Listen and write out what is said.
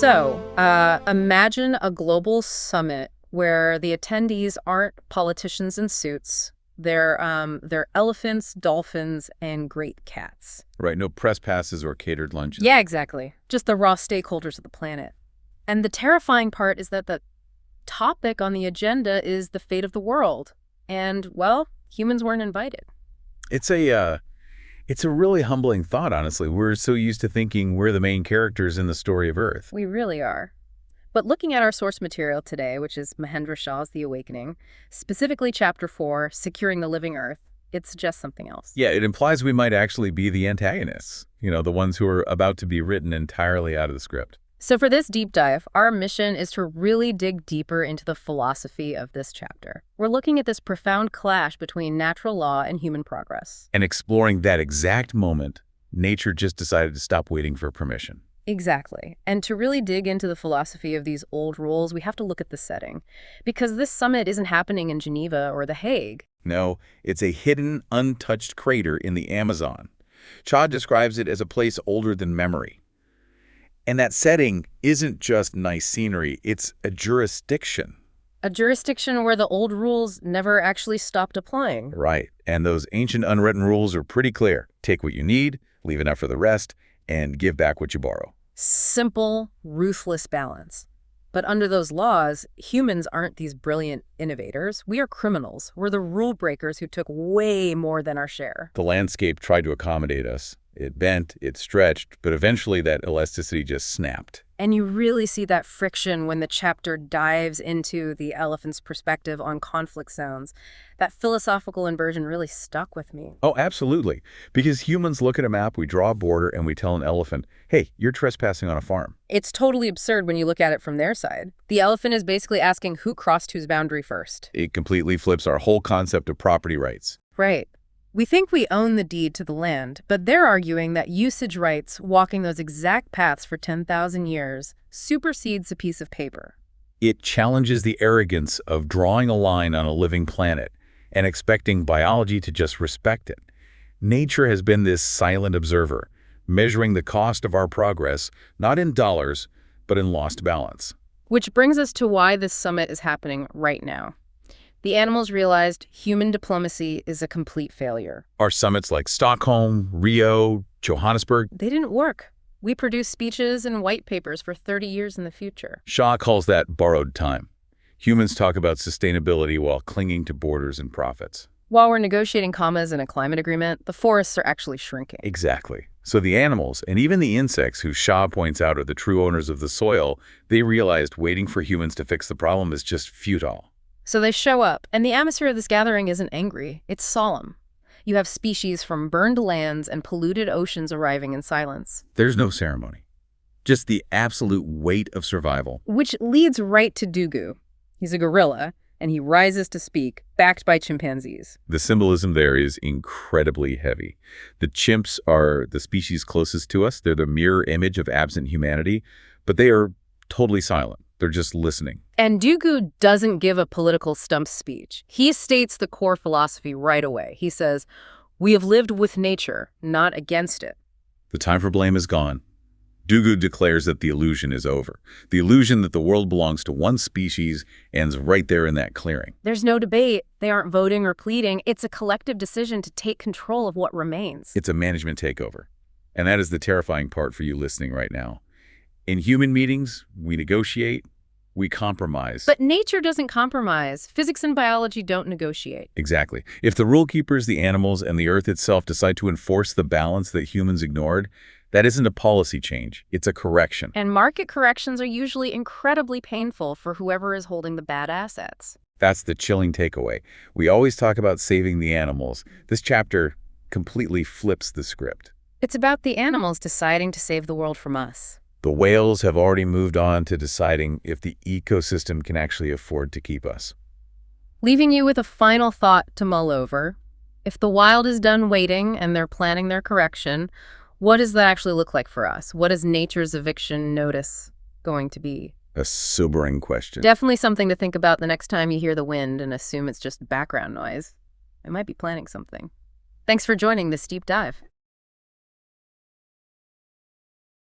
Imagine a global summit where the attendees aren't politicians in suits. They're elephants, dolphins, and great cats. Right, no press passes or catered lunches. Yeah, exactly. Just the raw stakeholders of the planet. And the terrifying part is that the topic on the agenda is the fate of the world. And, well, humans weren't invited. It's a really humbling thought, honestly. We're so used to thinking we're the main characters in the story of Earth. We really are. But looking at our source material today, which is Mahendra Shah's The Awakening, specifically Chapter 4, Securing the Living Earth, it suggests something else. Yeah, it implies we might actually be the antagonists, the ones who are about to be written entirely out of the script. So for this deep dive, our mission is to really dig deeper into the philosophy of this chapter. We're looking at this profound clash between natural law and human progress. And exploring that exact moment, nature just decided to stop waiting for permission. Exactly. And to really dig into the philosophy of these old rules, we have to look at the setting. Because this summit isn't happening in Geneva or The Hague. No, it's a hidden, untouched crater in the Amazon. Cha describes it as a place older than memory. And that setting isn't just nice scenery, it's a jurisdiction. A jurisdiction where the old rules never actually stopped applying. Right. And those ancient unwritten rules are pretty clear. Take what you need, leave enough for the rest, and give back what you borrow. Simple, ruthless balance. But under those laws, humans aren't these brilliant innovators. We are criminals. We're the rule breakers who took way more than our share. The landscape tried to accommodate us. It bent, it stretched, but eventually that elasticity just snapped. And you really see that friction when the chapter dives into the elephant's perspective on conflict zones. That philosophical inversion really stuck with me. Oh, absolutely. Because humans look at a map, we draw a border, and we tell an elephant, hey, you're trespassing on a farm. It's totally absurd when you look at it from their side. The elephant is basically asking who crossed whose boundary first. It completely flips our whole concept of property rights. Right. We think we own the deed to the land, but they're arguing that usage rights, walking those exact paths for 10,000 years, supersedes a piece of paper. It challenges the arrogance of drawing a line on a living planet and expecting biology to just respect it. Nature has been this silent observer, measuring the cost of our progress, not in dollars, but in lost balance. Which brings us to why this summit is happening right now. The animals realized human diplomacy is a complete failure. Our summits like Stockholm, Rio, Johannesburg, they didn't work. We produce speeches and white papers for 30 years in the future. Shah calls that borrowed time. Humans talk about sustainability while clinging to borders and profits. While we're negotiating commas in a climate agreement, the forests are actually shrinking. Exactly. So the animals, and even the insects who Shah points out are the true owners of the soil, they realized waiting for humans to fix the problem is just futile. So they show up, and the atmosphere of this gathering isn't angry, it's solemn. You have species from burned lands and polluted oceans arriving in silence. There's no ceremony, just the absolute weight of survival. Which leads right to Dugu. He's a gorilla, and he rises to speak, backed by chimpanzees. The symbolism there is incredibly heavy. The chimps are the species closest to us. They're the mirror image of absent humanity, but they are totally silent. They're just listening. And Dugu doesn't give a political stump speech. He states the core philosophy right away. He says, we have lived with nature, not against it. The time for blame is gone. Dugu declares that the illusion is over. The illusion that the world belongs to one species ends right there in that clearing. There's no debate. They aren't voting or pleading. It's a collective decision to take control of what remains. It's a management takeover. And that is the terrifying part for you listening right now. In human meetings, we negotiate, we compromise. But nature doesn't compromise. Physics and biology don't negotiate. Exactly. If the rule keepers, the animals, and the earth itself decide to enforce the balance that humans ignored, that isn't a policy change. It's a correction. And market corrections are usually incredibly painful for whoever is holding the bad assets. That's the chilling takeaway. We always talk about saving the animals. This chapter completely flips the script. It's about the animals deciding to save the world from us. The whales have already moved on to deciding if the ecosystem can actually afford to keep us. Leaving you with a final thought to mull over. If the wild is done waiting and they're planning their correction, what does that actually look like for us? What is nature's eviction notice going to be? A sobering question. Definitely something to think about the next time you hear the wind and assume it's just background noise. It might be planning something. Thanks for joining this deep dive.